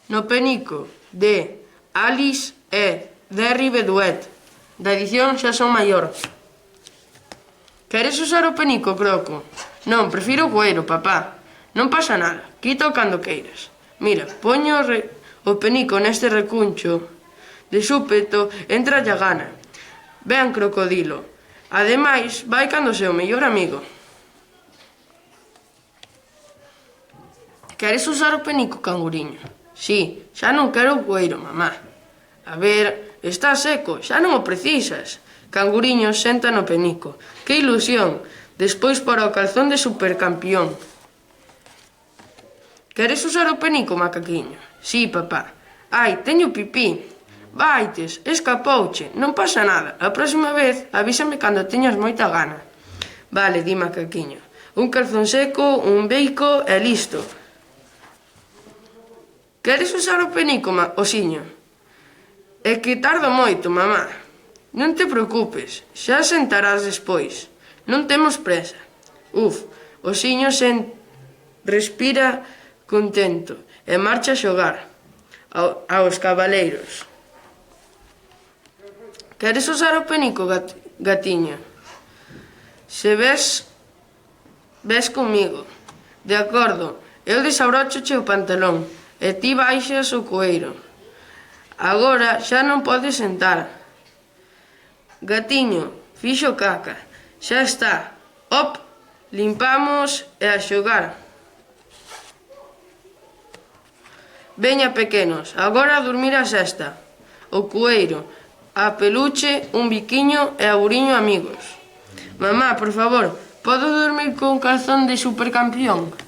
No penico, de Alice e Derry Beduet, da edición Xa son maior. Queres usar o penico, Croco? Non, prefiro o cueiro, papá. Non pasa nada, quítao cando queiras. Mira, poño o penico neste recuncho de súpeto, entra a gana. Ben, crocodilo. Ademais, vai cando seu mellor amigo. Queres usar o penico, canguriño? Si, xa non quero o cueiro, mamá. A ver, está seco, xa non o precisas. Canguriño senta no penico. Que ilusión! Despois para o calzón de supercampión. Queres usar o penico, macaquiño? Si, papá. Ai, teño pipí. Vaites, escapouche, non pasa nada. A próxima vez avísame cando teñas moita gana. Vale, di macaquiño. Un calzón seco, un beico e listo. Queres usar o penico, osiño? É que tardo moito, mamá. Non te preocupes, xa sentarás despois. Non temos presa. Osiño respira contento e marcha a xogar aos cabaleiros. Queres usar o penico, gatiño? Se ves comigo. De acordo, eu desabróchoche o pantalón e ti baixas o cueiro. Agora xa non podes sentar. Gatiño, fixo caca. Xa está. Op, limpamos e a xogar. Veña, pequenos, agora a dormir a sesta. O cueiro, a peluche, un biquiño e auguriño amigos. Mamá, por favor, podo dormir con calzón de supercampión?